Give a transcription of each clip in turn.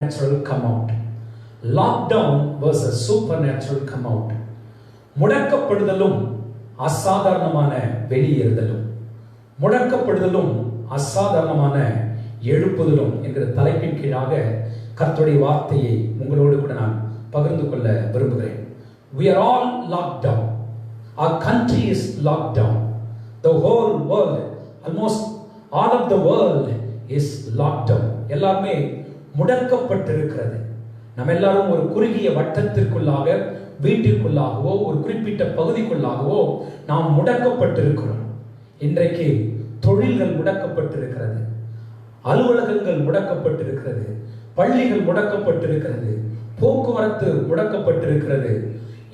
Natural come out. Lockdown was a supernatural come out. முடக்கப்படுதலும் அசாதாரணமான வெளியேறுதலும், முடக்கப்படுதலும் அசாதாரணமான எழுப்புதலும் என்கிற தலைப்பின் கீழாக கர்த்தருடைய வார்த்தையை உங்களோடு கூட நான் பகிர்ந்து கொள்ள விரும்புகிறேன். We are all locked down. Our country is locked down. The whole world, almost all of the world is locked down. எல்லாமே முடக்கப்பட்டிருக்கிறது. நம்ம எல்லாரும் ஒரு குறுகிய வட்டத்திற்குள்ளாக, வீட்டிற்குள்ளாகவோ ஒரு குறிப்பிட்ட பகுதிக்குள்ளாகவோ நாம் முடக்கப்பட்டிருக்கிறோம். இன்றைக்கு தொழில்கள் முடக்கப்பட்டிருக்கிறது, அலுவலகங்கள் முடக்கப்பட்டிருக்கிறது, பள்ளிகள் முடக்கப்பட்டிருக்கிறது, போக்குவரத்து முடக்கப்பட்டிருக்கிறது,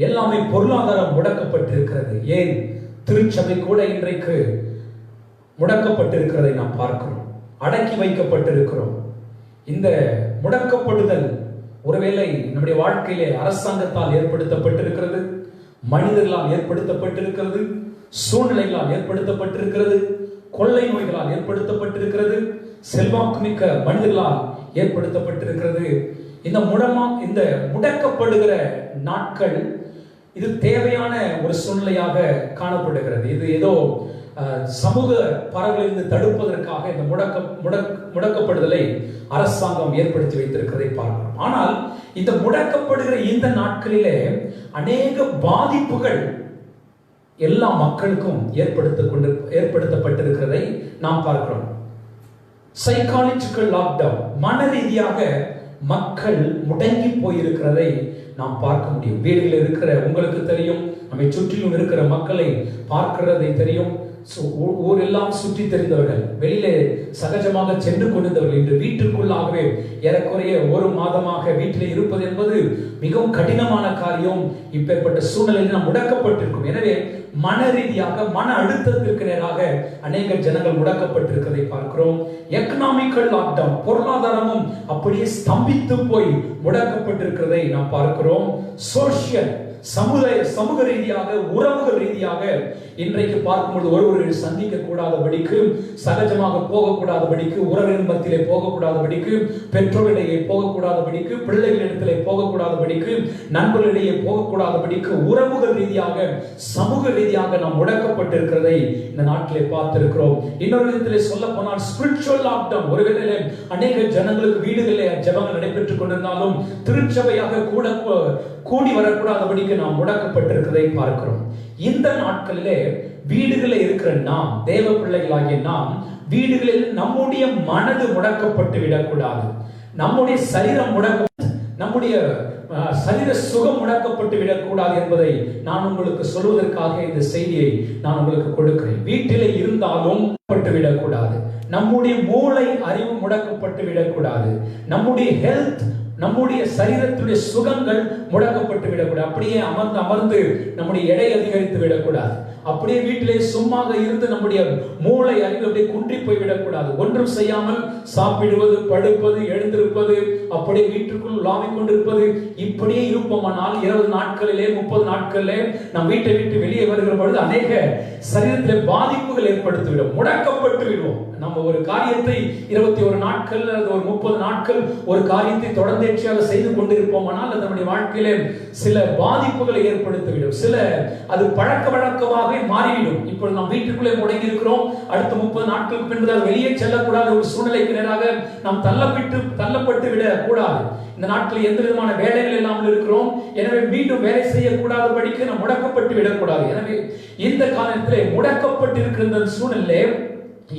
எல்லாமே பொருளாதாரம் முடக்கப்பட்டிருக்கிறது. ஏன் திருச்சபை கூட இன்றைக்கு முடக்கப்பட்டிருக்கிறதை நாம் பார்க்கிறோம், அடக்கி வைக்கப்பட்டிருக்கிறோம். இந்த முடக்கப்படுதல் ஒருவேளை நம்முடைய வாழ்க்கையிலே அரசாங்கத்தால் ஏற்படுத்தப்பட்டிருக்கிறது, மனிதர்களால் ஏற்படுத்தப்பட்டிருக்கிறது, சூழ்நிலைகளால் ஏற்படுத்தப்பட்டிருக்கிறது, கொள்ளை நோய்களால் ஏற்படுத்தப்பட்டிருக்கிறது, செல்வாக்குமிக்க மனிதர்களால் ஏற்படுத்தப்பட்டிருக்கிறது. இந்த முடக்கப்படுகிற நாட்கள் இது தேவையான ஒரு சூழ்நிலையாக காணப்படுகிறது. இது ஏதோ சமூக பரவலிருந்து தடுப்பதற்காக இந்த முடக்கப்படுதலை அரசாங்கம் ஏற்படுத்தி வைத்திருக்கிறதை பார்க்கிறோம். ஆனால் இந்த முடக்கப்படுகிற இந்த நாட்களிலே அநேக பாதிப்புகள் எல்லா மக்களுக்கும் ஏற்படுத்தப்பட்டிருக்கிறதை நாம் பார்க்கிறோம். சைக்காலஜிக்கல் லாக்டவுன், மன ரீதியாக மக்கள் முடங்கி போயிருக்கிறதை நாம் பார்க்க முடியும். வீடுகளில் இருக்கிற உங்களுக்கு தெரியும், நம்மை சுற்றிலும் இருக்கிற மக்களை பார்க்கிறதை தெரியும். ஊரெல்லாம் சுற்றி தெரிந்தவர்கள், வெளியிலே சகஜமாக சென்று கொண்டிருந்தவர்கள் இன்று வீட்டுக்குள்ளாகவே ஏறக்குறைய ஒரு மாதமாக வீட்டிலே இருப்பது என்பது மிகவும் கடினமான காரியம். இப்பேற்பட்ட சூழ்நிலையில் நாம் முடக்கப்பட்டிருக்கும். எனவே மன ரீதியாக, மன அழுத்தத்திற்கு நேராக அநேக ஜனங்கள் முடக்கப்பட்டிருக்கிறதை பார்க்கிறோம். எக்கனாமிக்கல் லாக்டவுன், பொருளாதாரமும் அப்படியே ஸ்தம்பித்து போய் முடக்கப்பட்டிருக்கிறதை நாம் பார்க்கிறோம். சோசியல், சமூக ரீதியாக, உறவுகள் ரீதியாக இன்றைக்கு பார்க்கும்போது ஒருவர்கள் சந்திக்க கூடாதபடிக்கு, சகஜமாக போகக்கூடாதபடிக்கு, உறவினர் மத்தியிலே போகக்கூடாதபடிக்கு, பெற்றோரிடையே போகக்கூடாதபடிக்கு, பிள்ளைகளிடத்திலே போகக்கூடாதபடிக்கு, நண்பர்களிடையே போகக்கூடாதபடிக்கு, உறவுகள் ரீதியாக, சமூக ரீதியாக நாம் முடக்கப்பட்டிருக்கிறதை இந்த நாட்டிலே பார்த்திருக்கிறோம். இன்னொரு விதத்திலே சொல்ல போனால் ஸ்பிரிச்சுவல் லாக்டவுன். ஒருவேளை அநேக ஜனங்களுக்கு வீடுகளிலே ஜெபங்கள் நடைபெற்றுக் கொண்டிருந்தாலும் திருச்சபையாக கூடி வரக்கூடாதபடிக்கு நாம் முடக்கப்பட்டிருக்கிறதை பார்க்கிறோம். இந்த நாட்களிலே வீடுகளில் இருக்கிற நாம், தேவ பிள்ளைகளாகிய நாம், வீடுகளில் நம்முடைய மனது முடக்கப்பட்டு விடக்கூடாது, நம்முடைய சரீரம் நம்முடைய சரீர சுகம் முடக்கப்பட்டு விடக்கூடாது என்பதை நான் உங்களுக்கு சொல்வதற்காக இந்த செய்தியை நான் உங்களுக்கு கொடுக்கிறேன். வீட்டிலே இருந்தாலும் பட்டு விடக்கூடாது, நம்முடைய மூளை அறிவு முடக்கப்பட்டு விடக்கூடாது, நம்முடைய ஹெல்த், நம்முடைய சரீரத்துடைய சுகங்கள் முடக்கப்பட்டு விடக்கூடாது. அப்படியே அமர்ந்து நம்முடைய எடை அதிகரித்து விடக்கூடாது. அப்படியே வீட்டிலே சும்மாக இருந்து நம்முடைய மூளை அறிவு அப்படியே குன்றி போய் விடக்கூடாது. ஒன்றும் செய்யாமல் சாப்பிடுவது, படுப்பது, எழுந்திருப்பது, அப்படியே வீட்டுக்குள் உலாவிக் கொண்டிருப்பது, இப்படியே இருப்போமானால் 20 நாட்களிலே 30 நாட்களிலே நம் வீட்டை விட்டு வெளியே வருகிற பொழுது அநேக சரீரத்திலே பாதிப்புகள் ஏற்படுத்திவிடும், முடக்கப்பட்டு விடுவோம். நம்ம ஒரு காரியத்தை 21 நாட்கள் அல்லது ஒரு 30 நாட்கள் ஒரு காரியத்தை தொடர்ந்தேர்ச்சியாக செய்து கொண்டிருப்போமானால் அது நம்முடைய வாழ்க்கையிலே சில பாதிப்புகளை ஏற்படுத்திவிடும். சில அது பழக்க வழக்கமாக மாறிவிடும். இப்போ நாம் வீட்டுக்குள்ளே முடங்கி இருக்கிறோம், அடுத்த 30 நாட்களுக்கு பின்பு வெளியே செல்லக்கூடாத ஒரு சூழ்நிலைக்கு நேராக நாம் தள்ளப்பட்டு விட கூடாது. இந்த நாட்டில் எந்த விதமான வேலைகள் இல்லாமல் இருக்கிறோம். எனவே மீண்டும் வேலை செய்யக்கூடாதபடிக்கு நாம் முடக்கப்பட்டு விடக்கூடாது. எனவே இந்த காலத்திலே முடக்கப்பட்டிருக்கிற இந்த சூழ்நிலை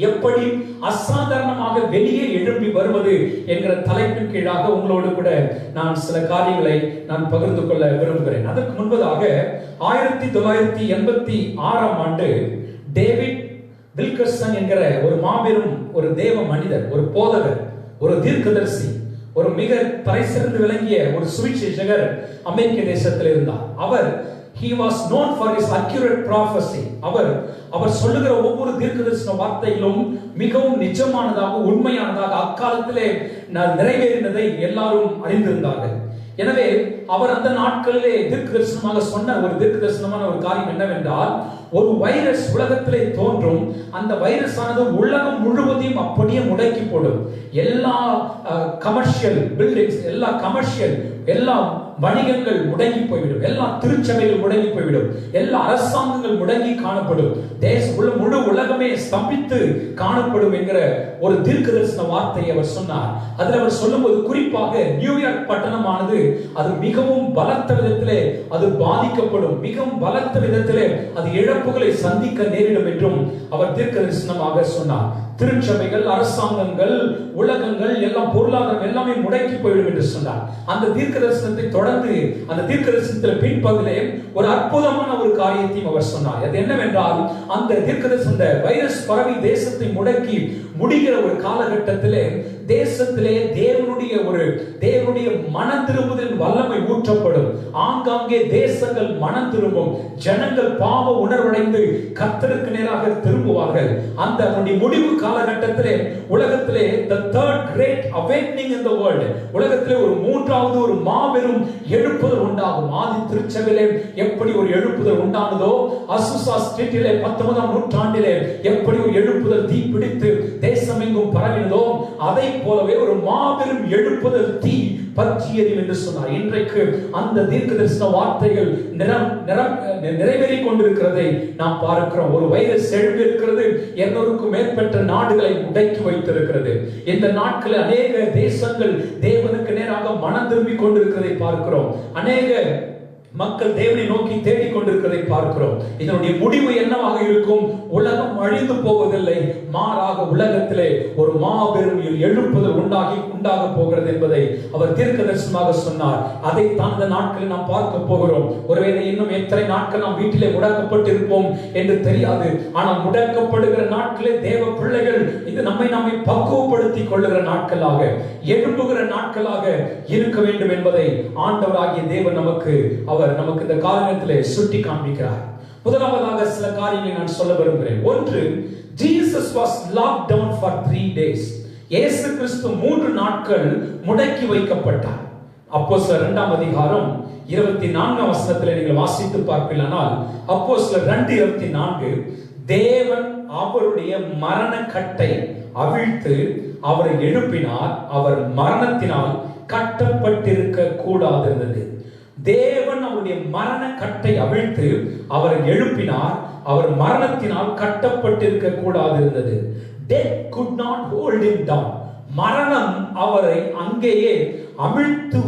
எப்படி அசாதாரணமாக வெளியே எழும்பி வருவது என்கிற தலைப்பின் கீழாக உங்களோடு கூட நான் சில காரியங்களை நான் பகிர்ந்து கொள்ள விரும்புகிறேன். அதற்கு முன்பதாக 1986 ஆண்டு டேவிட் வில்கர்சன் என்கிற ஒரு மாபெரும் ஒரு தேவ மனிதர், ஒரு போதகர், ஒரு தீர்க்கதரிசி, ஒரு மிக தலை சிறந்து விளங்கிய ஒரு சுவிசேஷகர் அமெரிக்க தேசத்தில் இருந்தார். He was known for his accurate prophecy. அவர் சொல்லுகிற ஒவ்வொரு தீர்க்கதரிசன வார்த்தைகளும் மிகவும் நிஜமானதாக, உண்மையானதாக, அக்காலத்திலே நிறைவேறினதை எல்லாரும் அறிந்திருந்தார்கள். எனவே அவர் அந்த நாட்களிலே தீர்க்கதரிசனமாக சொன்ன ஒரு தீர்க்கதரிசனமான ஒரு காரியம் என்னவென்றால், ஒரு வைரஸ் உலகத்திலே தோன்றும். அந்த வைரஸ் ஆனது உலகம் முழுவதையும் அப்படியே முடக்கி போடும். எல்லா கமர்ஷியல் பில்டிங்ஸ், எல்லா வணிகங்கள் முடங்கி போய்விடும், எல்லா திருச்சபைகள் முடங்கி போய்விடும், எல்லா அரசாங்கங்கள் முடங்கி காணப்படும், முழு உலகமே ஸ்தம்பித்து காணப்படும் என்கிற ஒரு தீர்க்கதரிசன வார்த்தையை அவர் சொன்னார். அதில் அவர் சொல்லும்போது குறிப்பாக நியூயார்க் பட்டணமானது அது மிகவும் பலத்த விதத்திலே அது பாதிக்கப்படும், மிகவும் பலத்த விதத்திலே அது இழப்புகளை சந்திக்க நேரிடும் என்றும் அவர் தீர்க்கதரிசனமாக சொன்னார். திருச்சபைகள், அரசாங்கங்கள், உலகங்கள் எல்லாம், பொருளாதாரம் எல்லாமே முடக்கி போய்விடும் என்று சொன்னார். அந்த தீர்க்கதரிசனத்தை தொடர்ந்து அந்த தீர்க்கதரிசனத்தில் பின்பகுதியிலே ஒரு அற்புதமான ஒரு காரியத்தையும் அவர் சொன்னார். அது என்னவென்றால், அந்த தீர்க்கதரிசன வைரஸ் பரவி தேசத்தை முடக்கி முடிகிற ஒரு காலகட்டத்திலே தேசத்திலே தேவனுடைய மனம் திரும்புதலின் வல்லமை ஊற்றப்படும். ஆங்காங்கே தேசங்கள் மனம் திரும்பும், ஜனங்கள் பாவ உணர்வடைந்து கர்த்தருக்கு நேராக திரும்புவார்கள். அந்த முடிவு காலகட்டத்திலே உலகத்திலே the third great awakening in the world, உலகத்திலே ஒரு மூன்றாவது ஒரு மாபெரும் எழுப்புதல் உண்டாகும். ஆதி திருச்சபையிலே எப்படி ஒரு எழுப்புதல் உண்டானதோ, அசுசா ஸ்ட்ரீட்டிலே 19ஆம் நூற்றாண்டிலே எப்படி ஒரு எழுப்புதல் தீ பிடித்து தேசமெங்கும் பரவினதோ, அதை போலவே ஒரு மாபெரும் எழுப்புதல் தீ பற்றியது என்று சொன்னார். இன்றைக்கு அந்த தீர்க்கதரிசன வார்த்தைகள் நிறைவேறிக் கொண்டிருக்கிறதை நாம் பார்க்கிறோம். ஒரு வைரஸ் எழுப்பி இருக்கிறது, 200க்கும் மேற்பட்ட நாடுகளை முடக்கி வைத்திருக்கிறது. இந்த நாட்களில் அநேக தேசங்கள் தேவனுக்கு நேராக மனம் திரும்பிக் கொண்டிருக்கிறதை பார்க்கிறோம். அநேக மக்கள் தேவனை நோக்கி தேடிக் கொண்டிருக்கிறதை பார்க்கிறோம். இதனுடைய முடிவு என்னவாக இருக்கும்? உலகம் அழிந்து போவதில்லை, மாறாக உலகத்திலே ஒரு மாபெரும் எழுப்புதல் உண்டாக போகிறது என்பதை அவர் தீர்க்கதரிசனமாக சொன்னார். அதை அந்த நாட்களில் நாம் பார்க்க போகிறோம். ஒருவேளை இன்னும் எத்தனை நாட்கள் நாம் வீட்டிலே முடக்கப்பட்டு இருப்போம் என்று தெரியாது. ஆனால் முடக்கப்படுகிற நாட்களே தேவ பிள்ளைகள் இது நம்மை பக்குவப்படுத்திக் கொள்ளுகிற நாட்களாக, எழும்புகிற நாட்களாக இருக்க வேண்டும் என்பதை ஆண்டவராகிய தேவன் நமக்கு இந்த காலத்திலே சுட்டி காண்பிக்கிறார். முதலாவதாக சில காரியங்களை நான் சொல்ல விரும்புகிறேன். ஒன்று, Jesus was locked down for 3 days. இயேசு கிறிஸ்து 3 நாட்கள் முடக்கி வைக்கப்பட்டார். அப்போஸ்தலர் 2ஆம் அதிகாரம் 24ஆம் வசனத்திலே நீங்கள் வாசித்து பார்ப்பீர்களானால், அப்போஸ்தலர் 2:24, தேவன் அவருடைய மரண கட்டை அவிழ்த்து அவரை எழுப்பினார், அவர் மரணத்தினால் கட்டப்பட்டிருக்க கூடாதிருந்தது. தேவன் அவருடைய மரண கட்டை அவிழ்த்து அவரை எழுப்பினார், அவர் மரணத்தினால் கட்டப்பட்டிருக்க கூடாதிருந்தது. Death could not hold him down. மரணம் அவரை அங்கேயே அமிழ்த்து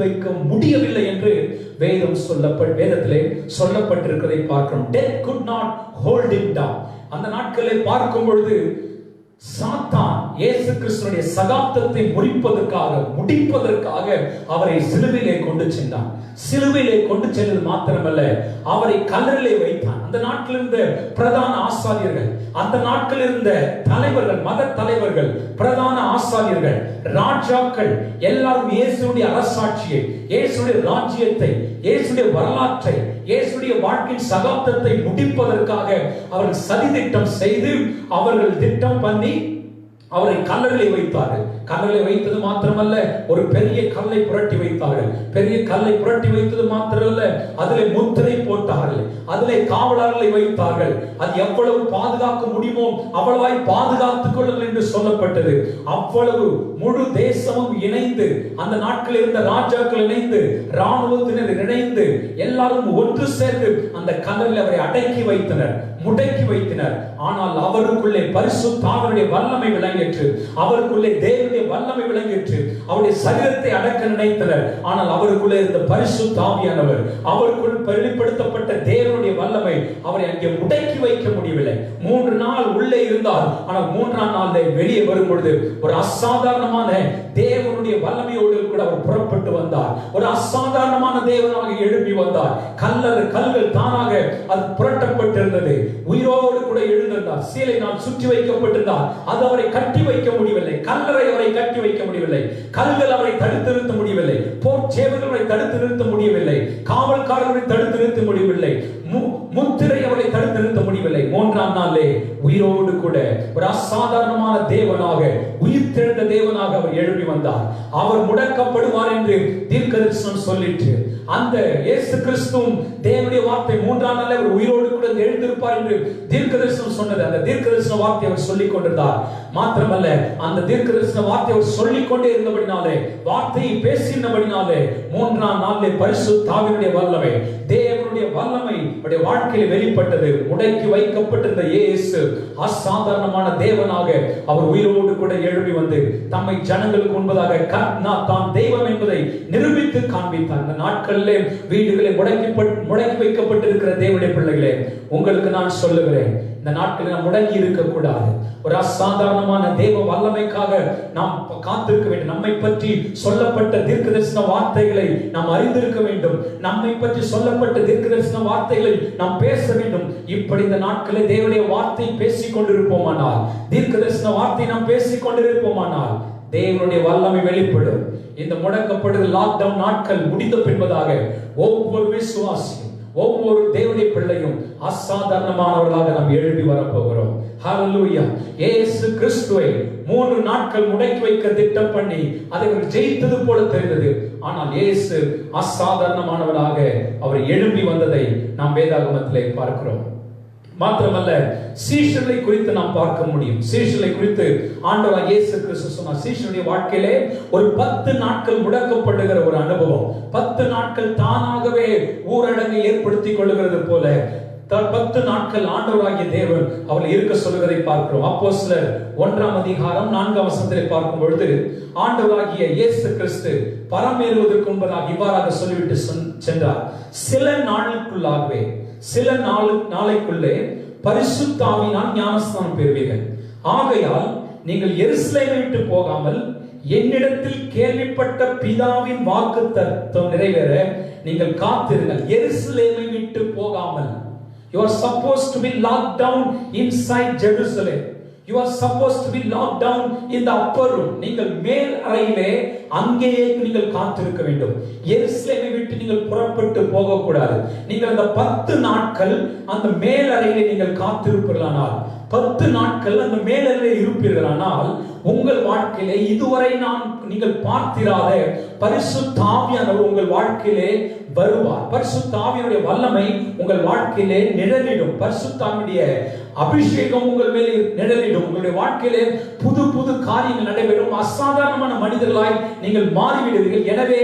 வைக்க முடியவில்லை என்று வேதத்திலே சொல்லப்பட்டிருக்கிறதை பார்க்கிறோம். Death could not hold him down. அந்த நாட்களை பார்க்கும் பொழுது சாத்தான் இயேசு கிறிஸ்துவின் சகாப்தத்தை முடிப்பதற்காக அவரை சிலுவையிலே கொண்டு சென்றான். சிலுவையிலே கொண்டு சென்றது மாத்திரமல்ல, அவரை கல்லறையிலே வைத்தான். அந்த நாட்டில் இருந்த பிரதான ஆசாரியர்கள், அந்த நாட்களில் இருந்த தலைவர்கள், மத தலைவர்கள், பிரதான ஆசாரியர்கள், ராஜாக்கள் எல்லாரும் இயேசுடைய அரசாட்சியை, இயேசுடைய ராஜ்யத்தை, இயேசுடைய வரலாற்றை, இயேசுடைய வாழ்க்கையின் சகாப்தத்தை முடிப்பதற்காக அவர்கள் சதி திட்டம் செய்து, அவர்கள் திட்டம் பண்ணி அவரை கல்லறையிலே வைத்தார்கள். கல்லறை வைத்தது மாத்திரமல்ல, ஒரு பெரிய கல்லை புரட்டி வைத்தார்கள். பெரிய கல்லை புரட்டி வைத்தது மாத்திரமல்ல, அதிலே முத்திரை போட்டார்கள், அதிலே காவலர்களை வைத்தார்கள். அது எவ்வளவு பாதுகாக்க முடியுமோ அவ்வளவாய் பாதுகாத்துக் கொள்ளுங்கள் என்று சொல்லப்பட்டது. அவ்வளவு முழு தேசமும் இணைந்து, அந்த நாட்களில் இருந்த ராஜாக்கள் இணைந்து, ராணுவத்தினர் இணைந்து, எல்லாரும் ஒன்று சேர்ந்து அந்த கல்லறையில் அவரை அடக்கி வைத்தனர், முடக்கி வைத்தனர். ஆனால் அவருக்குள்ளே பரிசுத்த ஆவியுடைய வல்லமை விளங்கிற்று, அவருக்குள்ளே தேவனுடைய வல்லமை விளங்கிற்று. அவருடைய சரீரத்தை அடக்க நினைத்தனர், ஆனால் அவருக்குள்ளே இருந்த பரிசுத்த ஆவியானவர், அவருக்குள் வெளிப்படுத்தப்பட்ட தேவனுடைய வல்லமை அவரை அங்கே முடக்கி வைக்க முடியவில்லை. 3 நாள் உள்ளே இருந்தார், ஆனால் 3ஆம் நாளில் வெளியே வரும் பொழுது ஒரு அசாதாரணமான தேவனுடைய வல்லமையோடு கூட அவர் புறப்பட்டு வந்தார். ஒரு அசாதாரணமான தேவனாக எழுப்பி வந்தார். கல்கள் தானாக அது புரட்டப்பட்டிருந்தது. உயிரோடு கூட எழுந்திருந்தார். சீலையினால் சுற்றி வைக்கப்பட்டிருந்தார். அது அவரை கட்டி வைக்க முடியவில்லை. கல்லறை அவரை கட்டி வைக்க முடியவில்லை. கல்கள் அவரை தடுத்து நிறுத்த முடியவில்லை. போர்ச்சேவர்கள் அவரை தடுத்து நிறுத்த முடியவில்லை. காவல்காரர்களை தடுத்து நிறுத்த முடியவில்லை. முத்திரை அவரை தடுத்து நிறுத்த முடியவில்லை. மூன்றாம் நாளிலே உயிரோடு கூட ஒரு அசாதாரணமான தேவனாக, உயிர்த்தெழுந்த தேவனாக அவர் எழுப்பி வந்தார். அவர் முடக்கப்படுவார் என்று தீர்க்கதரிசனம் சொல்லிட்டு, அந்த இயேசு கிறிஸ்துவும் தேவனுடைய வார்த்தை மூன்றாம் நாளில் அவர் உயிரோடு கூட எழுந்திருப்பார் என்று தீர்க்கதரிசனம் சொன்னது. அந்த தீர்க்கதரிசன வார்த்தை அவர் சொல்லிக் கொண்டிருந்தார். மாத்திரமல்ல, அந்த தீர்க்கதரிசன வார்த்தை அவர் சொல்லிக் கொண்டே இருந்தபடினாலே, வார்த்தையை பேசினபடினாலே, மூன்றாம் நாளிலே பரிசுத்த ஆவியினுடைய வல்லமை, தேவனுடைய வல்லமை அவருடைய வாழ்க்கையில் வெளிப்பட்டது. முடக்கி வைக்கப்பட்டிருந்த இயேசு அசாதாரணமான தேவனாக அவர் உயிரோடு கூட எழுப்பி வந்து தம்மை ஜனங்களுக்கு முன்பதாக தான் தெய்வம் என்பதை நிரூபித்து காண்பித்தார். அந்த நாட்களிலே வீடுகளை முடக்கி வைக்கப்பட்டிருக்கிற தேவனுடைய பிள்ளைகளே, உங்களுக்கு நான் சொல்லுகிறேன், இந்த நாட்களில் நாம் முடங்கி இருக்க கூடாது. ஒரு அசாதாரணமான தேவ வல்லமைக்காக நாம் காத்திருக்க வேண்டும். நம்மை பற்றி சொல்லப்பட்ட தீர்க்கதரிசன வார்த்தைகளை நாம் அறிந்திருக்க வேண்டும். நம்மை பற்றி சொல்லப்பட்ட தீர்க்கதரிசன வார்த்தைகளை நாம் பேச வேண்டும். இப்படி இந்த நாட்களில் தேவனுடைய வார்த்தை பேசிக் கொண்டிருப்போமானால், தீர்க்கதரிசன வார்த்தை நாம் பேசிக் கொண்டிருப்போமானால், தேவனுடைய வல்லமை வெளிப்படும். இந்த முடக்கப்படுகிற லாக்டவுன் நாட்கள் முடிந்த பின்பதாக ஒவ்வொரு விசுவாசியும், ஒவ்வொரு தேவனுடைய பிள்ளையும் அசாதாரணமானவர்களாக நாம் எழுப்பி வரப்போகிறோம். ஹல்லேலூயா. இயேசு கிறிஸ்துவை 3 நாட்கள் முடக்கி வைக்க திட்டம் பண்ணி அதை ஜெயித்தது போல தெரிந்தது. ஆனால் இயேசு அசாதாரணமானவராக அவர் எழுப்பி வந்ததை நாம் வேதாகமத்திலே பார்க்கிறோம். மாத்திரமல்ல, சீஷர்களை குறித்து நாம் பார்க்க முடியும். சீஷர்களை குறித்து ஆண்டவர் இயேசு கிறிஸ்து சொன்னார், சீஷருடைய வாழ்க்கையிலே ஒரு 10 நாட்கள் முடக்கப்படுகிற ஒரு அனுபவம், 10 நாட்கள் தானாகவே ஊரடங்கை ஏற்படுத்திக் கொள்ளுகிறது போல 10 நாட்கள் ஆண்டவராகிய தேவன் அவளை இருக்க சொல்லுவதை பார்க்கிறோம். அப்போஸ்தலர் 1ஆம் அதிகாரம் 4ஆம் வசனத்திலே பார்க்கும் பொழுது, ஆண்டவராகிய இயேசு கிறிஸ்து பரமேறுவதற்கு முன்பதாக இவ்வாறாக சொல்லிவிட்டு சென்றார், சில நாளைக்குள்ளே பரிசுத்த ஆவியினால் ஞானஸ்நானம் பெறுவீர்கள். ஆகையால் நீங்கள் எருசலேமை விட்டு போகாமல் என்னிடத்தில் கேள்விப்பட்ட பிதாவின் வாக்குத்தத்தம் நிறைவேற நீங்கள் காத்திருங்கள். எருசலேமை விட்டு போகாமல். You are supposed to be locked down inside Jerusalem. You are supposed to be locked down in the upper room. நீங்கள் மேல் அறையிலே அங்கேயே நீங்கள் காத்திருக்க வேண்டும். எருசலேமை விட்டு நீங்கள் புறப்பட்டு போக கூடாது. நீங்கள் அந்த 10 நாட்கள் அந்த மேல் அறையிலே நீங்கள் காத்திருப்பீர்களானால், 10 நாட்கள் அந்த மேல் அறையிலே இருப்பீர்களானால், உங்கள் வாழ்க்கையிலே இதுவரை நீங்கள் பார்த்திராத பரிசுத்த ஆவியானவர் உங்கள் வாழ்க்கையிலே வருவார். பரிசுத்த ஆவியினுடைய வல்லமை உங்கள் வாழ்க்கையிலே நிழலிடும். பரிசுத்த ஆவியுடைய அபிஷேகம் உங்கள் மேலே நிழலிடும். உங்களுடைய வாழ்க்கையிலே புது புது காரியங்கள் நடைபெறும். அசாதாரணமான மனிதர்களாய் நீங்கள் மாறிவிடுவீர்கள். எனவே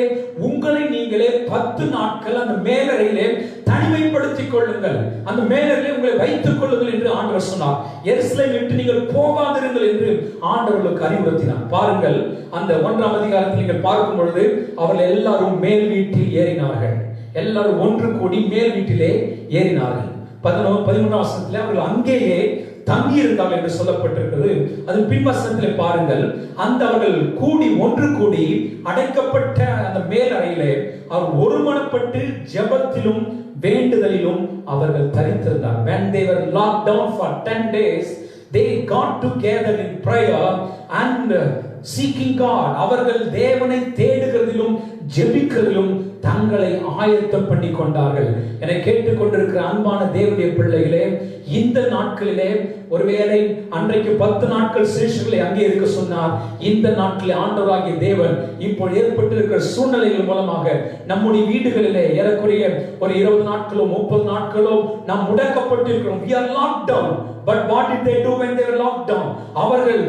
உங்களை நீங்களே 10 நாட்கள் அந்த மேலறையிலே தனிமைப்படுத்திக் கொள்ளுங்கள். அந்த மேலறையிலே உங்களை வைத்துக் கொள்ளுங்கள் என்று ஆண்டவர் சொன்னார். எருசலேமை விட்டு நீங்கள் போகாதிருங்கள் என்று ஆண்டவர்களுக்கு அறிவுறுத்தினார். பாருங்கள், அந்த 1ஆம் அதிகாரத்தில் நீங்கள் பார்க்கும் பொழுது அவர்கள் எல்லாரும் மேல் வீட்டில் ஏறினார்கள். எல்லாரும் ஒன்று கூடி மேல் வீட்டிலே ஏறினார்கள். 11ஆம் வசனத்திலே அவர்கள் அங்கேயே தங்கி இருந்தார்கள் என்று சொல்லப்பட்டிருக்கிறது. அது பின்வசனத்திலே பாருங்கள், அந்த அவர்கள் ஒன்று கூடி அடைக்கப்பட்ட அந்த மேல் அறையிலே அவர் ஒருமனப்பட்டு ஜெபத்திலும் வேண்டுதலிலும் அவர்கள் தரித்திருந்தார். When they were locked down for 10 days, they got together in prayer and seeking God. அவர்கள் தேவனை தேடுகிறதிலும் ஜெபிக்கிறதிலும் தங்களை ஆயத்தம் பண்ணி கொண்டார்கள். என கேட்டுக்கொண்டிருக்கிற அன்பான தேவனுடைய பிள்ளைகளே, இந்த நாட்களிலே ஒருவேளை அன்றைக்கு 10 நாட்கள் சீஷர்களை அங்கே இருக்க சொன்னார். இந்த நாட்களில் ஆண்டவராகிய தேவன் இப்போ ஏற்பட்டிருக்கிற சூழ்நிலைகள் மூலமாக நம்முடைய வீடுகளிலே ஏறக்குறைய ஒரு 20 நாட்களோ 30 நாட்களோ நாம் முடக்கப்பட்டிருக்கிறோம். We are locked down. But what did they do when they were locked down? அவர்கள்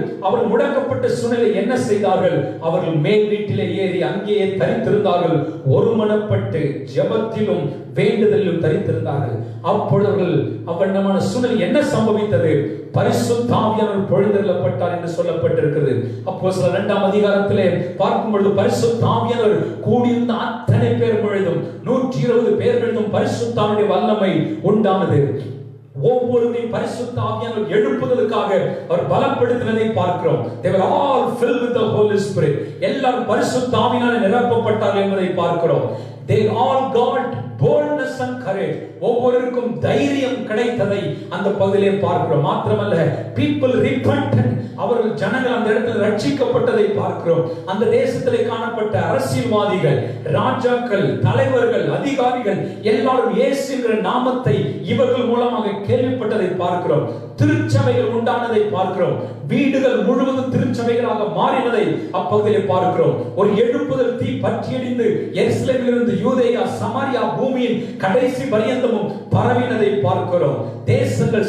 முடக்கப்பட்ட சூழ்நிலை என்ன செய்தார்கள்? அவர்கள் மேல் வீட்டிலே ஏறி அங்கேயே தரித்திருந்தார்கள். ஒருமனப்பட்டு ஜெபத்திலும் வேண்டுதலிலும் தரித்திருந்தார்கள். அப்பொழுது அவர்களமான சூழ்நிலை என்ன சம்பவித்தது? பரிசுத்த ஆவியானவர் பொழிந்தருளப்பட்டார் என்று சொல்லப்பட்டிருக்கிறது. அப்போஸ்தலர் 2ஆம் அதிகாரத்திலே பார்க்கும் பொழுது பரிசுத்த ஆவியானவர் கூடியிருந்த அத்தனை பேர் பொழுதும் 120 பேர் பொழுதும் பரிசுத்த ஆவியுடைய வல்லமை உண்டானது. ஒவ்வொருவரையும் பரிசுத்த ஆவியானவர் எழுப்புதலுக்காக அவர் பலப்படுத்தினதை பார்க்கிறோம். They were all filled with the Holy Spirit. எல்லாரும் பரிசுத்த ஆவியினாலே நிரப்பப்பட்டார்கள் என்பதை பார்க்கிறோம். They all got boldness and courage. ஒவ்வொருவருக்கும் தைரியம் கிடைத்ததை அந்த பகுதியிலே பார்க்கிறோம். மாத்திரமல்ல, people repented. அவர்கள் ஜனங்கள் அந்த இடத்தில் ரட்சிக்கப்பட்டதை பார்க்கிறோம். அந்த தேசத்திலே காணப்பட்ட அரசியல்வாதிகள், ராஜாக்கள், தலைவர்கள், அதிகாரிகள் எல்லாரும் இயேசு என்கிற நாமத்தை இவர்கள் மூலமாக கேள்விப்பட்டதை பார்க்கிறோம். திருச்சபைகள் உண்டானதை பார்க்கிறோம். வீடுகள் முழுவதும் திருச்சபைகளாக மாறினதை அப்பகுதியில் பார்க்கிறோம். ஒரு எழுப்புதல் தீ பற்றி எரிந்து எருசலேமிலிருந்து யூதேயா, சமாரியா பூமியின் கடைசி பரியந்தமும் பரவினதை பார்க்கிறோம். தேசங்கள்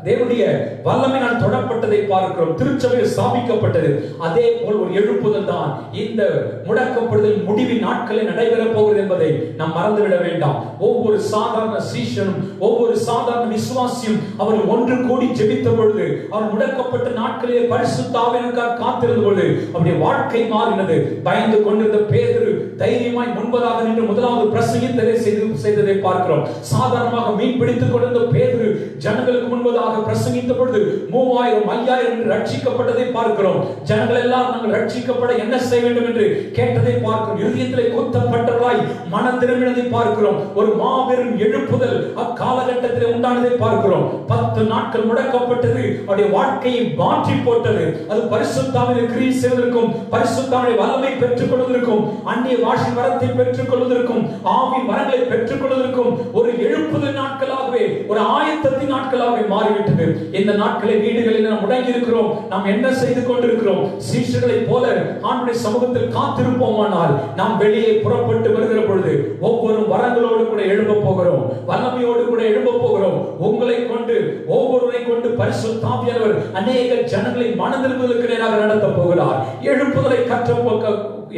தேவனுடைய வல்லமையினால் தொடப்பட்டதை பார்க்கிறோம். திருச்சபையில் ஸ்தாபிக்கப்பட்டது. அதே போல் ஒரு எழுப்புதல் தான் இந்த முடக்கப்படுதல் முடிவின் நாட்களில் நடைபெறப் போகிறது என்பதை நாம் மறந்துவிட வேண்டாம். ஒவ்வொரு சாதாரண சீஷனும், ஒவ்வொரு சாதாரண விசுவாசியும் அவர்கள் ஒன்று கூடி ஜெபித்த பொழுது, அவர் முடக்கப்பட்ட நாட்களிலே பரிசுத்த ஆவியானவருக்காக காத்திருந்த பொழுது அவருடைய வாழ்க்கை மாறினது. பயந்து கொண்டிருந்த பேதுரு தைரியமாய் முன்பதாக நின்று முதலாவது பிரசங்கித்ததை செய்ததை பார்க்கிறோம். சாதாரணமாக மீன் பிடித்துக் கொண்டிருந்த பேதுரு ஜனங்களுக்கு முன்பதாக பிரசங்கித்த பொழுது 3000 5000 என்று ரட்சிக்கப்பட்டதை பார்க்கிறோம். ஜனங்கள் எல்லாம் நாங்கள் ரட்சிக்கப்பட என்ன செய்ய வேண்டும் என்று கேட்டதை பார்க்கிறோம். இருதயத்திலே குத்தப்பட்டவர்களாய் மனம் திரும்பினதை பார்க்கிறோம். ஒரு மாபெரும் எழுப்புதல் அக்காலகட்டத்திலே உண்டானதை பார்க்கிறோம். 10 நாட்கள் முடக்கப்பட்டது அவருடைய வாழ்க்கையை மாற்றி போட்டது. அது பரிசுத்த ஆவியிலே கிரியை செய்வதற்கும், பரிசுத்த ஆவியின் வல்லமை பெற்றுக் கொள்வதற்கும், அந்நிய பாஷை வரத்தை பெற்றுக் கொள்வதற்கும், ஆவியின் வரங்களை பெற்றுக் கொள்வதற்கும் ஒரு எழுப்புதல் நாட்களாகவே, ஒரு ஆயத்தத்தின் நாட்களாகவே மாறிவிட்டது. இந்த நாட்களில் வீடுகளில் நாம் முடங்கி இருக்கிறோம். நாம் என்ன செய்து கொண்டிருக்கிறோம்? சீஷர்களைப் போல ஆண்டவருடைய சமூகத்தில் காத்திருப்போமானால் நாம் வெளியே புறப்பட்டு வருகிற பொழுது ஒவ்வொரு வரங்களோடு கூட எழும்ப போகிறோம், வல்லமையோடு கூட எழும்ப போகிறோம். உங்களை கொண்டு, ஒவ்வொருவரை கொண்டு பரிசுத்த ஆவியானவர் அநேக ஜனங்களை மனதிரும்புவதற்கு நேராக நடத்த போகிறார். எழுப்புதலை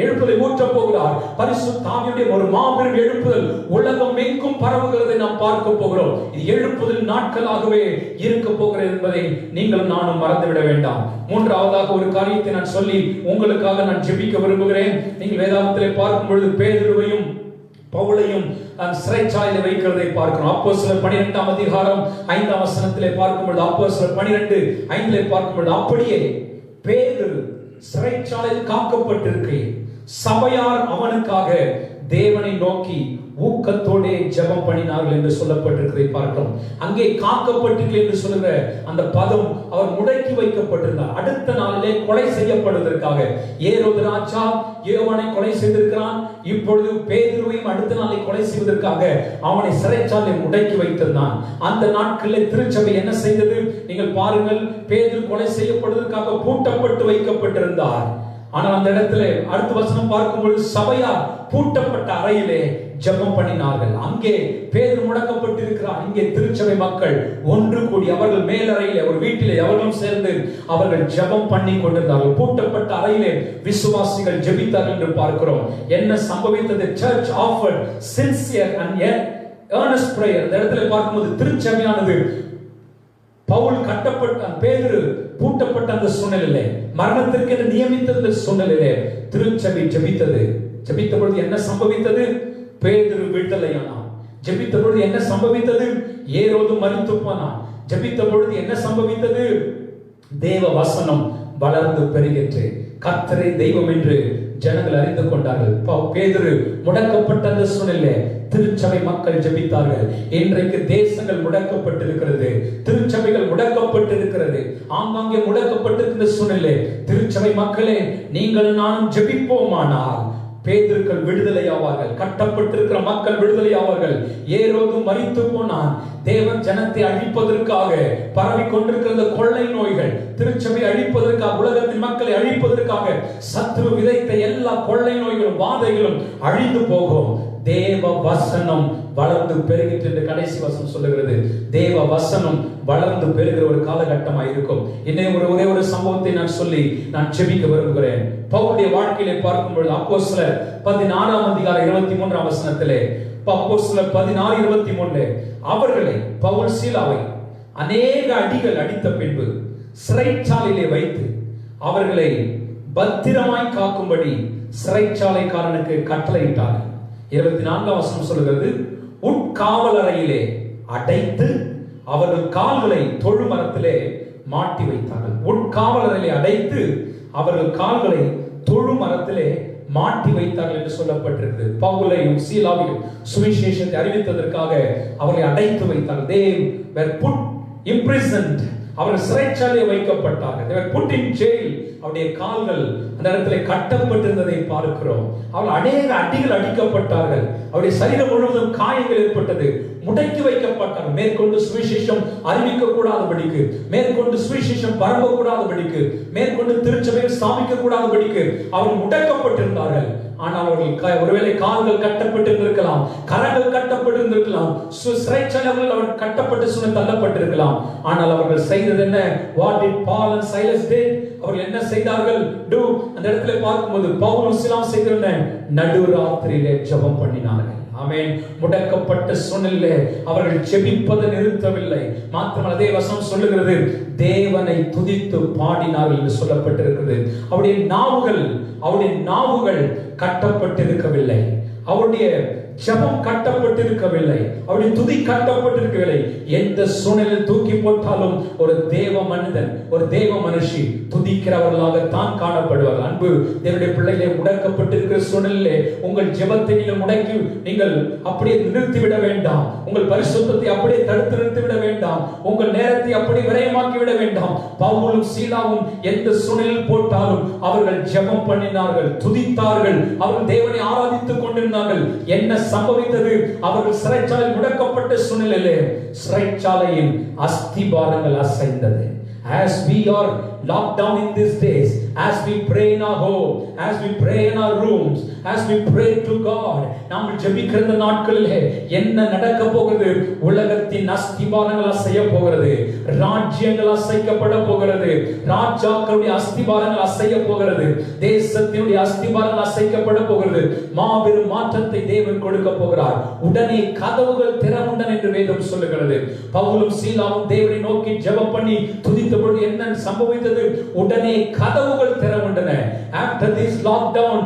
எழுப்புதலை ஊற்ற போகிறார். பரிசுத்த ஆவியுடைய ஒரு மாபெரும் எழுப்புதல் உலகம் எங்கும் பரவுகிறதை நாம் பார்க்க போகிறோம். இது எழுப்புதல் நாட்களாகவே இருக்க போகிறது என்பதை நீங்கள் நானும் மறந்துவிட வேண்டாம். மூன்றாவதாக ஒரு காரியத்தை நான் சொல்லி உங்களுக்காக நான் ஜெபிக்க விரும்புகிறேன். நீங்கள் வேதாகமத்திலே பார்க்கும் பொழுது பேதுருவையும் பவுலையும் சிறைச்சாலையில் வைக்கிறதை பார்க்கிறோம். அப்போஸ்தலர் 12ஆம் அதிகாரம் 5ஆம் வசனத்திலே பார்க்கும் பொழுது, அப்போஸ்தலர் 12:5 பார்க்கும் பொழுது, அப்படியே பேதுரு சிறைச்சாலையில் காக்கப்பட்டிருக்கையில் சபையார் அவனுக்காக தேவனை நோக்கி ஊக்கத்தோடு ஜெபம் பண்ணினார்கள் என்று சொல்லப்பட்டிருக்கிறதை பார்க்கிறோம். அங்கே காக்கப்பட்டீர்கள் என்று சொல்லுகிற அந்த பதம், அவர் முடக்கி வைக்கப்பட்டிருந்தார். அடுத்த நாளிலே கொலை செய்யப்படுவதற்காக ஏரோது ராஜா யோவானை கொலை செய்திருக்கிறான். இப்பொழுது பேதுருவையும் அடுத்த நாளை கொலை செய்வதற்காக அவனை சிறைச்சாலையில் முடக்கி வைத்திருந்தான். அந்த நாட்களில் திருச்சபை என்ன செய்தது? நீங்கள் பாருங்கள், பேதுரு கொலை செய்யப்படுவதற்காக பூட்டப்பட்டு வைக்கப்பட்டிருந்தார். ஆனால் அந்த இடத்துல அடுத்த வசனம் பார்க்கும்போது சபையார் பூட்டப்பட்ட அறையிலே ஜெபம் பண்ணினார்கள். அங்கே பேதுரு முடக்கப்பட்டிருக்கிறார். இங்கே திருச்சபை மக்கள் ஒன்று கூடி அவர்கள் மேலறையிலே, ஒரு வீட்டிலே அவர்களும் சேர்ந்து அவர்கள் ஜெபம் பண்ணி கொண்டிருந்தார்கள். பூட்டப்பட்ட அறையிலே விசுவாசிகள் ஜெபித்தார்கள் என்று பார்க்கிறோம். என்ன சம்பவித்தது? Church offered sincere and earnest prayer. இந்த இடத்துல பார்க்கும்போது திருச்சபையானது பவுல் கட்டப்பட்ட, பேதுரு பூட்டப்பட்ட அந்த சூழ்நிலையிலே, மரணத்திற்கு என்று நியமித்த சூழ்நிலையிலே திருச்சபை ஜெபித்தது. ஜெபித்த பொழுது என்ன சம்பவித்தது? பேதுரு விடுதலையானான். ஜெபித்த பொழுது என்ன சம்பவித்தது? ஏரோது மரித்து போனான். ஜெபித்த பொழுது என்ன சம்பவித்தது? தேவ வசனம் வளர்ந்து பெருகிற்று. கர்த்தரை தெய்வம் என்று ஜனங்கள் அறிந்து கொண்டார்கள். பேதுரு முடக்கப்பட்ட அந்த சூழ்நிலை திருச்சபை மக்கள் ஜெபித்தார்கள். இன்றைக்கு தேசங்கள் முடக்கப்பட்டிருக்கிறது, திருச்சபைகள் முடக்கப்பட்டிருக்கிறது, ஆங்காங்கே முடக்கப்பட்டிருக்கிற சூழ்நிலை. திருச்சபை மக்களே, நீங்கள் நானும் ஜெபிப்போமானால் பேதுருக்கள் விடுதலை ஆவார்கள். கட்டப்பட்டிருக்கிற மக்கள் விடுதலை ஆவார்கள். ஏரோது மரித்து போனான். தேவன் ஜனத்தை அழிப்பதற்காக பரவி கொண்டிருக்கிற கொள்ளை நோய்கள், திருச்சபை அழிப்பதற்காக, உலகத்தின் மக்களை அழிப்பதற்காக சத்துரு விதைத்த எல்லா கொள்ளை நோய்களும் வாதைகளும் அழிந்து போகும். தேவ வசனம் வளர்ந்து பெருகிட்டு என்று கடைசி வசனம் சொல்லுகிறது. தேவ வசனம் வளர்ந்து பெருகிற ஒரு காலகட்டமாக இருக்கும். இன்னும் ஒரே ஒரு சம்பவத்தை நான் சொல்லி நான் ஜெபிக்க விரும்புகிறேன். பவுலுடைய வாழ்க்கையிலே பார்க்கும் பொழுது அப்போஸ்தலர் 16ஆம் அதிகாரம் 23ஆம் வசனத்திலே, அப்போஸ்தலர் 16:23, அவர்களை, பவுல் சீலாவை அநேக அடிகள் அடித்த பின்பு சிறைச்சாலையிலே வைத்து அவர்களை பத்திரமாய் காக்கும்படி சிறைச்சாலைக்காரனுக்கு கட்டளையிட்டார்கள். 24ஆம் வசனம் சொல்கிறது, உட்காவலறையிலே அடைத்து அவர்கள் கால்களை தொழுமரத்திலே மாட்டி வைத்தார்கள். உட்காவலறையிலே அடைத்து அவர்கள் கால்களை தொழுமரத்திலே மாட்டி வைத்தார்கள் என்று சொல்லப்பட்டிருக்கிறது. பவுலையும் சீலாவையும் சுவிசேஷத்தை அறிவித்ததற்காக அவர்களை அடைத்து வைத்தார்கள். They were put imprisoned. அவர்கள் சிறைச்சாலையை வைக்கப்பட்டார்கள். they were put in jail. அவருடைய கால்கள் அந்த இடத்துல கட்டப்பட்டிருந்ததை பார்க்கிறோம். அவர்கள் அநேக அடிகள் அடிக்கப்பட்டார்கள். அவருடைய சரீரம் முழுவதும் காயங்கள் ஏற்பட்டது. முடக்கி வைக்கப்பட்டார்கள். மேற்கொண்டு சுவிசேஷம் அறிவிக்க கூடாதபடிக்கு, மேற்கொண்டு சுவிசேஷம் பரப்ப கூடாதபடிக்கு, மேற்கொண்டு திருச்சபையை ஸ்தாபிக்க கூடாதபடிக்கு அவர்கள் முடக்கப்பட்டிருந்தார்கள். ஆனால் அவர்கள் ஒருவேளை கால்கள் கட்டப்பட்டிருந்திருக்கலாம், கரங்கள் கட்டப்பட்டிருந்திருக்கலாம், சிறைச்சாலைகள் அவர்கள் கட்டப்பட்டு சுமந்து தள்ளப்பட்டிருக்கலாம். ஆனால் அவர்கள் செய்தது என்ன? What did Paul and Silas did? அவர்கள் என்ன செய்தார்கள்? அந்த இடத்துல பார்க்கும்போது பவுலும் சீலாவும் செய்திருந்த நடுராத்திரியிலே ஜெபம் பண்ணினார்கள். ஆமென். முடக்கப்பட்ட சூழ்நிலையிலே அவர்கள் ஜெபிப்பதை நிறுத்தவில்லை. மாத்திரமல்ல, அதே வசனம் சொல்லுகிறது, தேவனை துதித்து பாடினார்கள் என்று சொல்லப்பட்டிருக்கிறது. அவருடைய நாவுகள் கட்டப்பட்டிருக்கவில்லை. அவருடைய ஜெபம் கட்டப்பட்டிருக்கவில்லை. அவருடைய துதி கட்டப்பட்டிருக்கவில்லை. எந்த சூழ்நிலையில் தூக்கி போட்டாலும் ஒரு தேவ மனிதன், ஒரு தேவ மனுஷி துதிக்கிறவர்களாக தான் காணப்படுவார். அன்பு தேவனுடைய பிள்ளைகளை, முடக்கப்பட்டிருக்கிற சூழ்நிலையிலே உங்கள் ஜெபத்தை நீங்கள் அப்படியே நிறுத்திவிட வேண்டாம். உங்கள் பரிசுத்தத்தை அப்படியே தடுத்து நிறுத்திவிட வேண்டாம். உங்கள் நேரத்தை அப்படியே விரயமாக்கி விட வேண்டாம். பவுலும் சீலாவும் எந்த சூழ்நிலையில் போட்டாலும் அவர்கள் ஜெபம் பண்ணினார்கள், துதித்தார்கள், அவர்கள் தேவனை ஆராதித்துக் கொண்டிருந்தார்கள். என்ன சம்பவித்தது? அவர்கள் சிறைச்சாலையில் முடக்கப்பட்ட சூழ்நிலையிலே சிறைச்சாலையின் அஸ்திபாரங்கள் அசைந்தது. As we are locked down in these days, as we pray in our home, as we pray in our rooms, as we pray to God, நாம் ஜெபிக்கிற இந்த நாட்களிலே என்ன நடக்க போகிறது? உலகத்தின் அஸ்திபாரங்கள் அசைய போகிறது. ராஜ்யங்கள் அசைக்கப்பட போகிறது. ராஜாக்களுடைய அஸ்திபாரங்கள் அசைய போகிறது. தேசத்தினுடைய அஸ்திபாரங்கள் அசைக்கப்பட போகிறது. மாபெரும் மாற்றத்தை தேவன் கொடுக்க போகிறார். உடனே கதவுகள் திறவுண்டன் என்று வேதம் சொல்லுகிறது. பவுலும் சீலாவும் தேவனை நோக்கி ஜெபம் பண்ணி துதித்த பொழுது என்ன சம்பவித்தது? உடனே கதவுகள் திறவுண்டன. After this lockdown,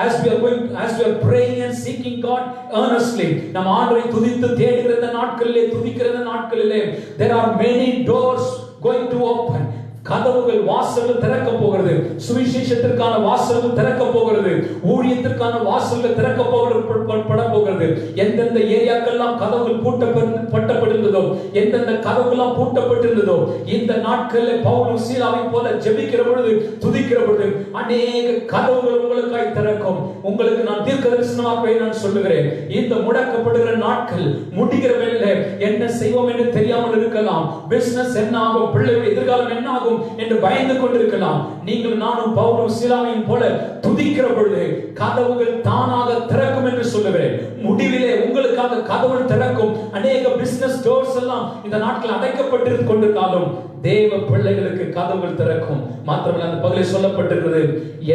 as we are praying and seeking God earnestly, நாம் ஆண்டவரை துதித்து தேடுகிற இந்த நாட்களிலே, துதிக்கிற இந்த நாட்களிலே, there are many doors going to open. கதவுகள், வாசல்கள் திறக்க போகிறது. சுவிசேஷத்திற்கான வாசல்கள் திறக்க போகிறது. ஊழியத்திற்கான வாசல்கள் திறக்க போகிறது. எந்தெந்த ஏரியாக்கெல்லாம் கதவுகள் பூட்டப்பட்டிருந்ததோ, எந்தெந்த கதவுகள்லாம் பூட்டப்பட்டிருந்ததோ, இந்த நாட்களில் பவுலும் சீலாவை போல ஜெபிக்கிற பொழுது, துதிக்கிற பொழுது அநேக கதவுகள் உங்களுக்காய் திறக்கும். உங்களுக்கு நான் தீர்க்கதரிசனமாகவே நான் சொல்லுகிறேன், இந்த முடக்கப்படுகிற நாட்கள் முடிகிற வேளையிலே என்ன செய்வோம் என்று தெரியாமல் இருக்கலாம். பிசினஸ் என்ன ஆகும், பிள்ளைகள் எதிர்காலம் என்ன ஆகும் என்று பயந்து கொண்டிருக்கலாம். நீங்கள் நானும் பவுலும் சீலாவையும் போல துதிக்கிற பொழுது கதவுகள் தானாக திறக்கும் என்று சொல்லுகிறேன். முடிவிலே உங்களுக்காக கதவுகள் திறக்கும். அநேக பிசினஸ் டோர்ஸ் எல்லாம் இந்த நாட்கள் அடைக்கப்பட்டு கொண்டிருந்தாலும் தேவ பிள்ளைகளுக்கு கதவுகள் திறக்கும். மாத்திரமல்ல, அந்த பகுதியில் சொல்லப்பட்டிருக்கிறது,